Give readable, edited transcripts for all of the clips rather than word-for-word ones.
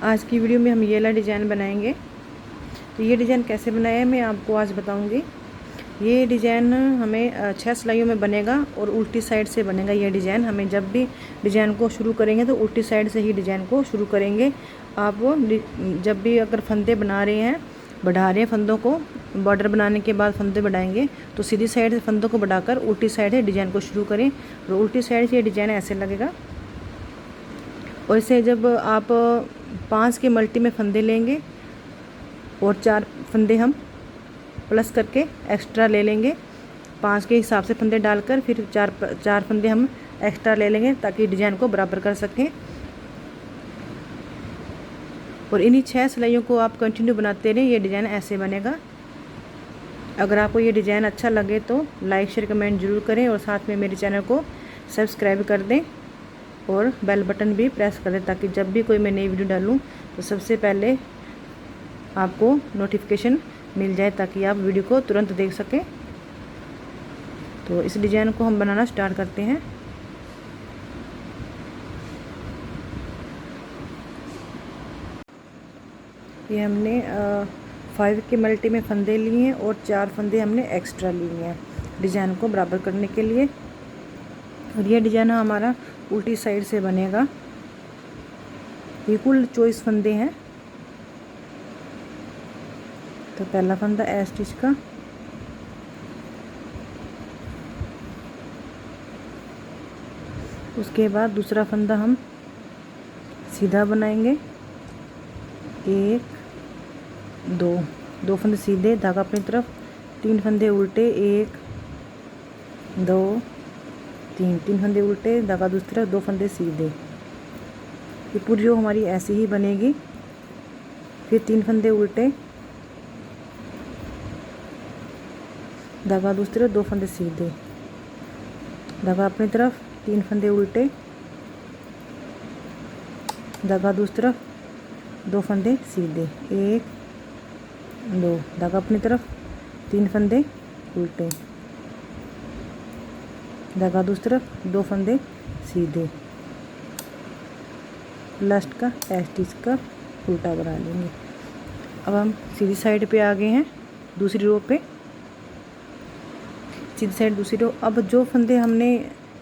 आज की वीडियो में हम ये वाला डिज़ाइन बनाएंगे। तो ये डिज़ाइन कैसे बनाया है मैं आपको आज बताऊंगी। ये डिज़ाइन हमें 6 सिलाइयों में बनेगा और उल्टी साइड से बनेगा। ये डिज़ाइन हमें जब भी डिज़ाइन को शुरू करेंगे तो उल्टी साइड से ही डिज़ाइन को शुरू करेंगे। आप जब भी अगर फंदे बना रहे हैं, बढ़ा रहे हैं फंदों को, बॉर्डर बनाने के बाद फंदे बढ़ाएंगे तो सीधी साइड से फंदों को बढ़ाकर उल्टी साइड से डिज़ाइन को शुरू करें और उल्टी साइड से ये डिज़ाइन ऐसे लगेगा। और इसे जब आप 5 के मल्टी में फंदे लेंगे और 4 फंदे हम प्लस करके एक्स्ट्रा ले लेंगे। 5 के हिसाब से फंदे डालकर फिर चार फंदे हम एक्स्ट्रा ले लेंगे ताकि डिज़ाइन को बराबर कर सकें। और इन्हीं 6 सिलाइयों को आप कंटिन्यू बनाते रहें, ये डिज़ाइन ऐसे बनेगा। अगर आपको ये डिज़ाइन अच्छा लगे तो लाइक शेयर कमेंट ज़रूर करें और साथ में मेरे चैनल को सब्सक्राइब कर दें और बेल बटन भी प्रेस कर दें ताकि जब भी कोई मैं नई वीडियो डालूं तो सबसे पहले आपको नोटिफिकेशन मिल जाए, ताकि आप वीडियो को तुरंत देख सकें। तो इस डिज़ाइन को हम बनाना स्टार्ट करते हैं। ये हमने 5 के मल्टी में फंदे लिए हैं और 4 फंदे हमने एक्स्ट्रा लिए हैं डिज़ाइन को बराबर करने के लिए। और ये डिज़ाइन हमारा उल्टी साइड से बनेगा। ये कुल 24 फंदे हैं। तो पहला फंदा ए स्टिच का, उसके बाद दूसरा फंदा हम सीधा बनाएंगे। 1 2 फंदे सीधे, धागा अपनी तरफ, 3 फंदे उल्टे, 1 2 3 फंदे उल्टे, धागा दूसरी तरफ, 2 फंदे सीधे। ये पूरी रो हमारी ऐसी ही बनेगी। फिर 3 फंदे उल्टे, धागा दूसरी तरफ, 2 फंदे सीधे, धागा अपनी तरफ, 3 फंदे उल्टे, धागा दूसरी तरफ, 2 फंदे सीधे, 1 2, धागा अपनी तरफ, 3 फंदे उल्टे, धागा दूसरी तरफ, 2 फंदे सीधे। लास्ट का स्टिच का उल्टा बना लेंगे। अब हम सीधी साइड पे आ गए हैं, दूसरी रो पे, सीधी साइड दूसरी रो। अब जो फंदे हमने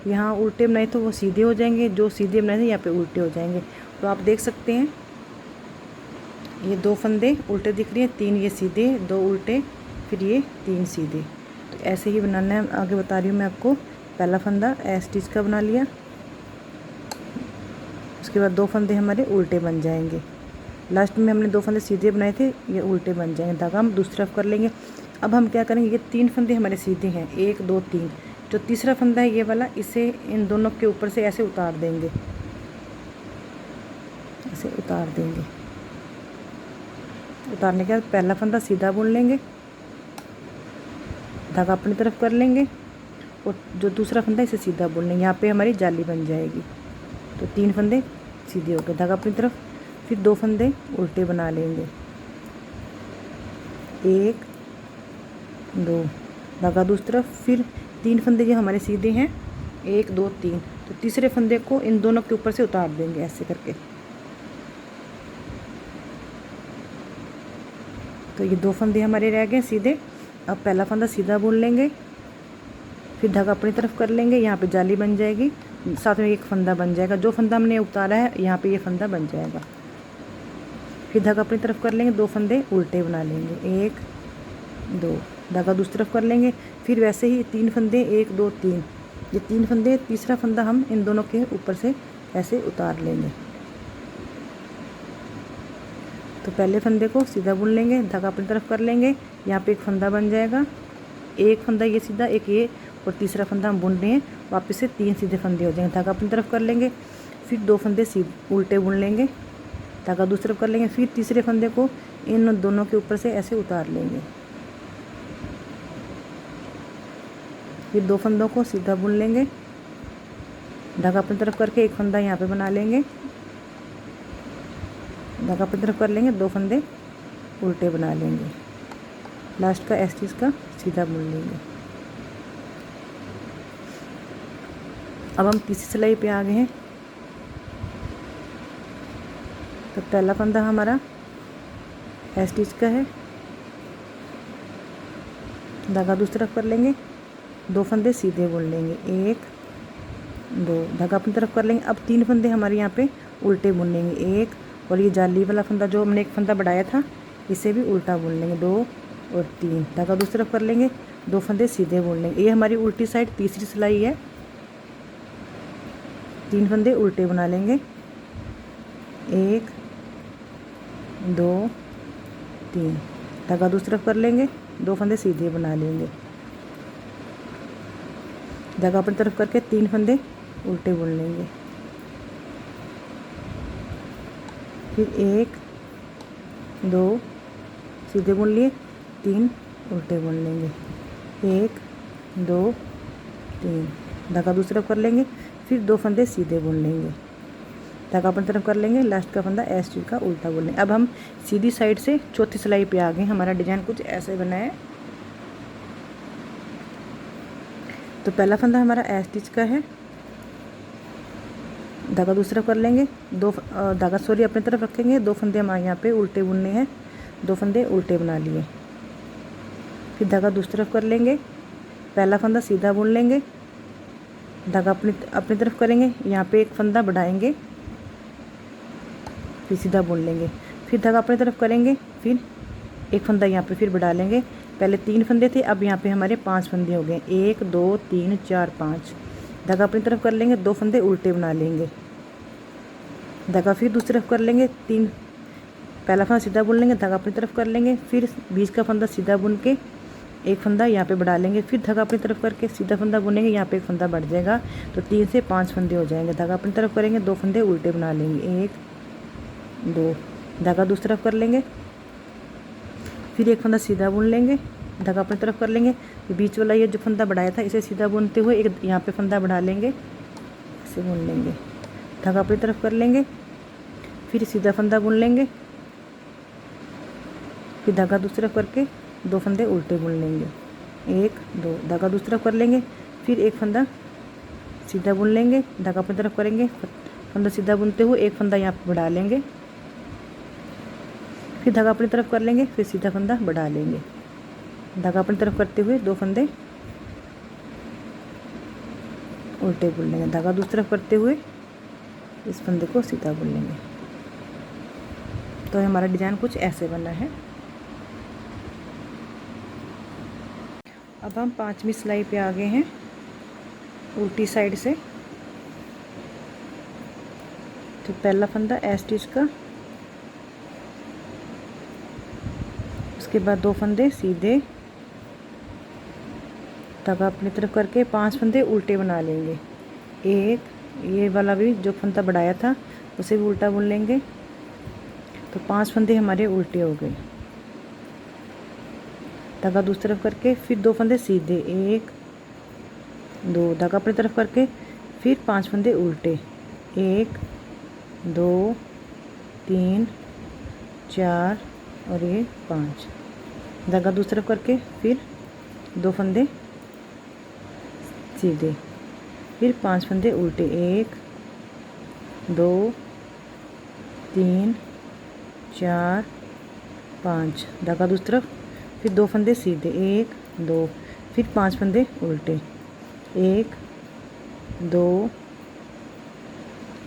यहाँ उल्टे बनाए थे वो सीधे हो जाएंगे, जो सीधे बनाए थे यहाँ पे उल्टे हो जाएंगे। तो आप देख सकते हैं ये 2 फंदे उल्टे दिख रही हैं, 3 ये सीधे, 2 उल्टे, फिर ये 3 सीधे। तो ऐसे ही बनाना है। आगे बता रही हूँ मैं आपको। पहला फंदा स्टिच का बना लिया, उसके बाद 2 फंदे हमारे उल्टे बन जाएंगे। लास्ट में हमने 2 फंदे सीधे बनाए थे, ये उल्टे बन जाएंगे। धागा हम दूसरी तरफ कर लेंगे। अब हम क्या करेंगे, ये 3 फंदे हमारे सीधे हैं, 1 2 3। जो तीसरा फंदा है ये वाला, इसे इन दोनों के ऊपर से ऐसे उतार देंगे, ऐसे उतार देंगे। उतारने के बाद पहला फंदा सीधा बुन लेंगे, धागा अपनी तरफ कर लेंगे और जो दूसरा फंदा इसे सीधा बुन लेंगे। यहाँ पे हमारी जाली बन जाएगी। तो 3 फंदे सीधे हो गए, धागा अपनी तरफ, फिर 2 फंदे उल्टे बना लेंगे, 1 2, धागा दूसरी तरफ, फिर 3 फंदे जो हमारे सीधे हैं, 1 2 3। तो तीसरे फंदे को इन दोनों के ऊपर से उतार देंगे ऐसे करके। तो ये 2 फंदे हमारे रह गए सीधे। अब पहला फंदा सीधा बुन लेंगे, फिर धागा अपनी तरफ कर लेंगे, यहाँ पे जाली बन जाएगी, साथ में एक फंदा बन जाएगा। जो फंदा हमने उतारा है यहाँ पे ये फंदा बन जाएगा। फिर धागा अपनी तरफ कर लेंगे, 2 फंदे उल्टे बना लेंगे, 1 2, धागा दूसरी तरफ कर लेंगे। फिर वैसे ही 3 फंदे, 1 2 3, ये 3 फंदे, तीसरा फंदा हम इन दोनों के ऊपर से ऐसे उतार लेंगे। तो पहले फंदे को सीधा बुन लेंगे, धागा अपनी तरफ कर लेंगे, यहाँ पे एक फंदा बन जाएगा, एक फंदा ये सीधा, एक ये, और तीसरा फंदा हम बुन रहे हैं, वापस से 3 सीधे फंदे हो जाएंगे। धागा अपनी तरफ कर लेंगे, फिर 2 फंदे सीधे उल्टे बुन लेंगे, धागा दूसरी तरफ कर लेंगे, फिर तीसरे फंदे को इन दोनों के ऊपर से ऐसे उतार लेंगे। फिर 2 फंदों को सीधा बुन लेंगे, धागा अपनी तरफ करके एक फंदा यहाँ पे बना लेंगे, धागा अपनी तरफ कर लेंगे, 2 फंदे उल्टे बना लेंगे, लास्ट का स्टिच का सीधा बुन लेंगे। अब हम तीसरी सिलाई पे आ गए हैं। तो पहला फंदा हमारा एस स्टिच का है, धागा दूसरी तरफ कर लेंगे, 2 फंदे सीधे बुन लेंगे, 1 2, धागा अपनी तरफ कर लेंगे। अब 3 फंदे हमारे यहाँ पे उल्टे बुन लेंगे, 1, और ये जाली वाला फंदा जो हमने एक फंदा बढ़ाया था इसे भी उल्टा बुन लेंगे, 2 और 3, धागा दूसरी तरफ कर लेंगे, 2 फंदे सीधे बुन लेंगे। ये हमारी उल्टी साइड तीसरी सिलाई है, 3 फंदे उल्टे बना लेंगे, 1 2 3, धागा दूसरी तरफ कर लेंगे, 2 फंदे सीधे बना लेंगे, धागा अपनी तरफ करके 3 फंदे उल्टे बुन लेंगे, फिर 1 2 सीधे बुन लिए, 3 उल्टे बुन लेंगे, 1 2 3, धागा दूसरी तरफ कर लेंगे, फिर 2 फंदे सीधे बुन लेंगे, धागा अपनी तरफ कर लेंगे, लास्ट का फंदा एस स्टिच का उल्टा बुन लेंगे। अब हम सीधी साइड से चौथी सिलाई पे आ गए। हमारा डिजाइन कुछ ऐसे बना है। तो पहला फंदा हमारा एस स्टिच का है, धागा दूसरा कर लेंगे, धागा अपनी तरफ रखेंगे, 2 फंदे हमारे यहाँ पे उल्टे बुनने हैं, 2 फंदे उल्टे बना लिए, फिर धागा दूसरी तरफ कर लेंगे, पहला फंदा सीधा बुन लेंगे, धागा अपनी तरफ करेंगे, यहाँ पे एक फंदा बढ़ाएंगे, फिर सीधा बुन लेंगे, फिर धागा अपनी तरफ करेंगे, फिर एक फंदा यहाँ पे फिर बढ़ा लेंगे। पहले 3 फंदे थे, अब यहाँ पे हमारे 5 फंदे हो गए, 1 2 3 4 5, धागा अपनी तरफ कर लेंगे, 2 फंदे उल्टे बना लेंगे, धागा फिर दूसरी तरफ कर लेंगे, 3 पहला फंदा सीधा बुन लेंगे, धागा अपनी तरफ कर लेंगे, फिर बीच का फंदा सीधा बुन के एक फंदा यहाँ पे बढ़ा लेंगे, फिर धागा अपनी तरफ करके सीधा फंदा बुनेंगे, यहाँ पे एक फंदा बढ़ जाएगा, तो 3 से 5 फंदे हो जाएंगे, धागा अपनी तरफ करेंगे, 2 फंदे उल्टे बना लेंगे, 1 2, धागा दूसरी तरफ कर लेंगे, फिर एक फंदा सीधा बुन लेंगे, धागा अपनी तरफ कर लेंगे, बीच वाला ये जो फंदा बढ़ाया था इसे सीधा बुनते हुए एक यहाँ पे फंदा बढ़ा लेंगे, इसे बुन लेंगे, धागा अपनी तरफ कर लेंगे, फिर सीधा फंदा बुन लेंगे, फिर धागा दूसरी तरफ करके 2 फंदे उल्टे बुन लेंगे, 1 2, धागा दूसरी तरफ कर लेंगे, फिर एक फंदा सीधा बुन लेंगे, धागा अपनी तरफ करेंगे, फंदा सीधा बुनते हुए एक फंदा यहाँ पे बढ़ा लेंगे, फिर धागा अपनी तरफ कर लेंगे, फिर सीधा फंदा बढ़ा लेंगे, धागा अपनी तरफ करते हुए 2 फंदे उल्टे बुन लेंगे, धागा दूसरी तरफ करते हुए इस फंदे को सीधा बुन लेंगे। तो हमारा डिजाइन कुछ ऐसे बना है। अब हम 5वीं सिलाई पे आ गए हैं उल्टी साइड से। तो पहला फंदा एस स्टिच का, उसके बाद 2 फंदे सीधे, धागा अपनी तरफ करके 5 फंदे उल्टे बना लेंगे, एक ये वाला भी जो फंदा बढ़ाया था उसे भी उल्टा बुन लेंगे, तो 5 फंदे हमारे उल्टे हो गए, धागा दूसरी तरफ करके फिर 2 फंदे सीधे, 1 2, धागा अपनी तरफ करके फिर 5 फंदे उल्टे, 1 2 3 4 और ये 5, धागा दूसरी तरफ करके फिर 2 फंदे सीधे, फिर 5 फंदे उल्टे, 1 2 3 4 5, धागा दूसरी तरफ, फिर 2 फंदे सीधे, 1 2, फिर 5 फंदे उल्टे, 1 2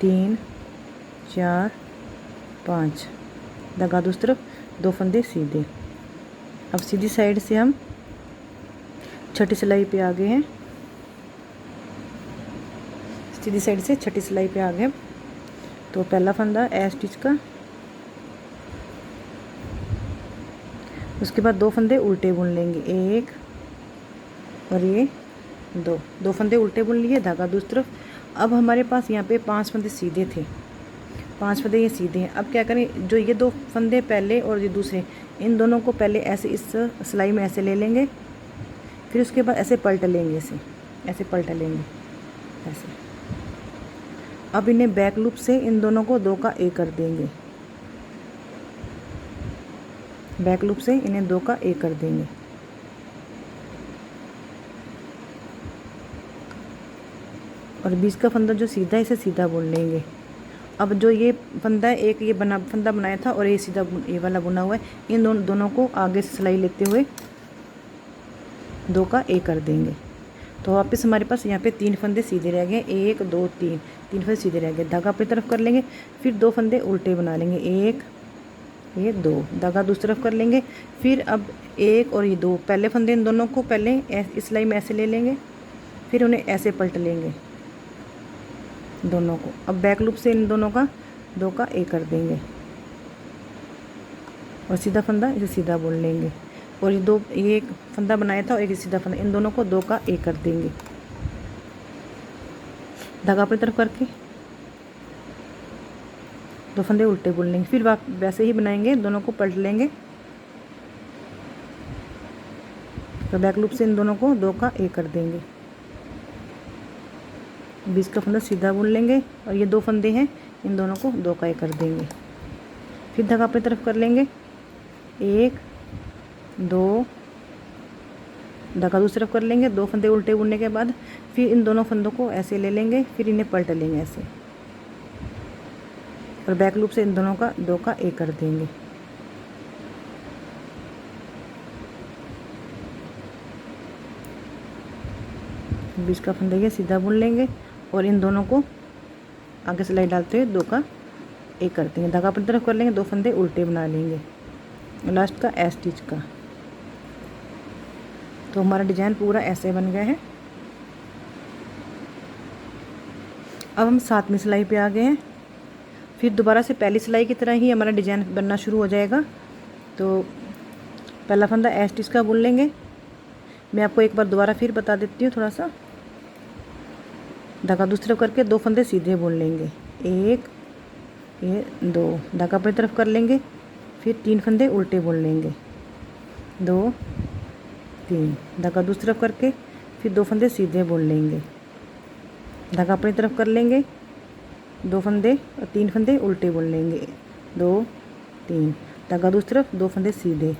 3 4 5, धागा दूसरी तरफ, 2 फंदे सीधे। अब सीधी साइड से हम छठी सिलाई पे आ गए हैं, सीधी साइड से छठी सिलाई पे आ गए। तो पहला फंदा एस स्टिच का, उसके बाद 2 फंदे उल्टे बुन लेंगे, 1 और ये 2 फंदे उल्टे बुन लिए, धागा दूसरी तरफ। अब हमारे पास यहाँ पे 5 फंदे सीधे थे, 5 फंदे ये सीधे हैं। अब क्या करें, जो ये 2 फंदे पहले और ये दूसरे, इन दोनों को पहले ऐसे इस सिलाई में ऐसे ले लेंगे, फिर उसके बाद ऐसे पलट लेंगे, ऐसे पलट लेंगे ऐसे। अब इन्हें बैक लूप से इन दोनों को 2 का 1 कर देंगे, बैक लूप से इन्हें 2 का 1 कर देंगे। और बीच का फंदा जो सीधा है इसे सीधा बुन लेंगे। अब जो ये फंदा है, एक ये फंदा बनाया था और ये सीधा ये वाला बुना हुआ है, इन दोनों को आगे से सिलाई लेते हुए 2 का एक कर देंगे। तो वापस हमारे पास यहाँ पे 3 फंदे सीधे रह गए, 1 2 3, 3 फंदे सीधे रह गए। धागा अपनी तरफ कर लेंगे, फिर 2 फंदे उल्टे बना लेंगे, 1 ये 2, धागा दूसरी तरफ कर लेंगे। फिर अब 1 और ये 2, पहले फंदे इन दोनों को पहले इस सिलाई में ऐसे ले लेंगे, फिर उन्हें ऐसे पलट लेंगे दोनों को। अब बैक लूप से इन दोनों का 2 का एक कर देंगे और सीधा फंदा इसे सीधा बोल लेंगे। और ये एक फंदा बनाया था और एक सीधा फंदा, इन दोनों को 2 का एक कर देंगे। धागा अपनी तरफ करके 2 फंदे उल्टे बुन लेंगे, फिर वैसे ही बनाएंगे, दोनों को पलट लेंगे। तो बैक लूप से इन दोनों को 2 का एक कर देंगे, बीच का फंदा सीधा बुन लेंगे और ये 2 फंदे हैं, इन दोनों को 2 का एक कर देंगे। फिर धागा अपनी तरफ कर लेंगे, 1 2, धागा दूसरी तरफ कर लेंगे, 2 फंदे उल्टे बुनने के बाद फिर इन दोनों फंदों को ऐसे ले लेंगे, फिर इन्हें पलट लेंगे ऐसे, और बैक लूप से इन दोनों का 2 का एक कर देंगे। बीच का फंदा ये सीधा बुन लेंगे और इन दोनों को आगे सिलाई डालते हुए 2 का एक कर देंगे। धागा अपनी तरफ कर लेंगे, 2 फंदे उल्टे बना लेंगे, लास्ट का ए स्टिच का। तो हमारा डिजाइन पूरा ऐसे बन गया है। अब हम 7वीं सिलाई पे आ गए हैं। फिर दोबारा से पहली सिलाई की तरह ही हमारा डिजाइन बनना शुरू हो जाएगा। तो पहला फंदा ए स्टिच का बुन लेंगे। मैं आपको एक बार दोबारा फिर बता देती हूँ थोड़ा सा। धागा दूसरी तरफ करके 2 फंदे सीधे बुन लेंगे, 1 ये 2, धागा अपनी तरफ कर लेंगे, फिर 3 फंदे उल्टे बुन लेंगे, 2 3, धागा दूसरी तरफ करके फिर 2 फंदे सीधे बुन लेंगे, धागा अपनी तरफ कर लेंगे, 2 फंदे और 3 फंदे उल्टे बुन लेंगे, 2 3, धागा दूसरी तरफ, 2 फंदे सीधे,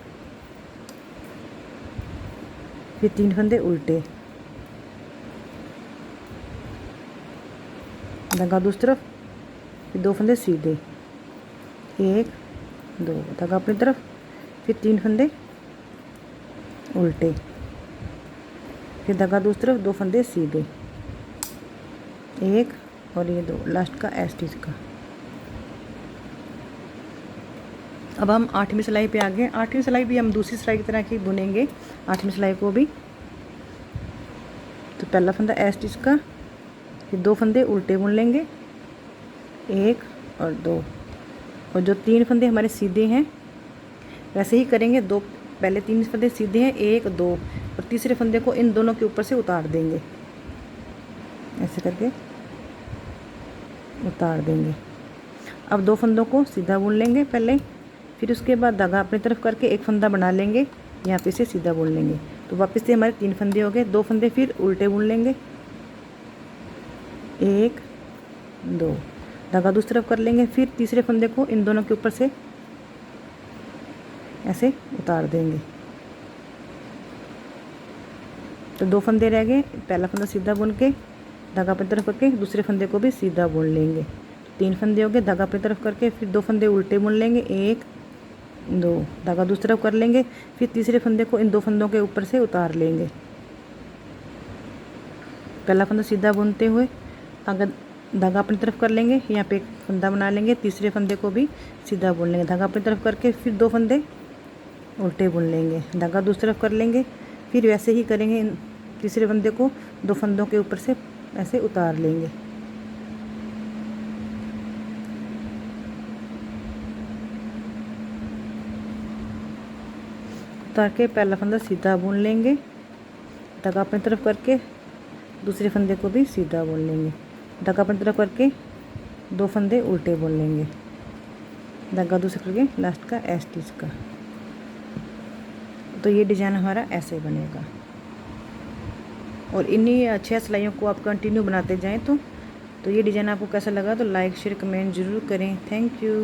फिर 3 फंदे उल्टे, धागा दूसरी तरफ, फिर 2 फंदे सीधे, 1 2, धागा अपनी तरफ, फिर 3 फंदे उल्टे, फिर धागा दूसरी तरफ, 2 फंदे सीधे, 1 और ये 2, लास्ट का ए स्टिच का। अब हम 8वीं सिलाई पे आ गए। 8वीं सिलाई भी हम दूसरी सिलाई की तरह की बुनेंगे, 8वीं सिलाई को भी। तो पहला फंदा ए स्टिच का, फिर 2 फंदे उल्टे बुन लेंगे, 1 और 2, और जो 3 फंदे हमारे सीधे हैं वैसे ही करेंगे। पहले 3 फंदे सीधे हैं, 1 2, और तीसरे फंदे को इन दोनों के ऊपर से उतार देंगे, ऐसे करके उतार देंगे। अब 2 फंदों को सीधा बुन लेंगे पहले, फिर उसके बाद धागा अपनी तरफ करके एक फंदा बना लेंगे, यहाँ पे से सीधा बुन लेंगे। तो वापस से हमारे 3 फंदे हो गए, 2 फंदे फिर उल्टे बुन लेंगे, 1 2, धागा दूसरी तरफ कर लेंगे, फिर तीसरे फंदे को इन दोनों के ऊपर से ऐसे उतार देंगे। तो 2 फंदे रह गए, पहला फंदा सीधा बुन के धागा अपनी तरफ करके दूसरे फंदे को भी सीधा बुन लेंगे, 3 फंदे हो गए, धागा अपनी तरफ करके फिर 2 फंदे उल्टे बुन लेंगे, 1 2, धागा दूसरी तरफ कर लेंगे, फिर तीसरे फंदे को इन 2 फंदों के ऊपर से उतार लेंगे। पहला फंदा सीधा बुनते हुए अगर धागा अपनी तरफ कर लेंगे, यहाँ पे एक फंदा बना लेंगे, तीसरे फंदे को भी सीधा बुन लेंगे, धागा अपनी तरफ करके फिर 2 फंदे उल्टे बुन लेंगे, धागा दूसरी तरफ कर लेंगे, फिर वैसे ही करेंगे, तीसरे फंदे को 2 फंदों के ऊपर से ऐसे उतार लेंगे। उतार के पहला फंदा सीधा बुन लेंगे, धागा अपनी तरफ करके दूसरे फंदे को भी सीधा बुन लेंगे, धागा अपनी तरफ करके 2 फंदे उल्टे बुन लेंगे, धागा दूसरे करके लास्ट का ए स्टिच का। तो ये डिज़ाइन हमारा ऐसे बनेगा। और इन्हीं 6 सिलाइयों को आप कंटिन्यू बनाते जाएं। तो ये डिज़ाइन आपको कैसा लगा तो लाइक शेयर कमेंट ज़रूर करें। Thank you.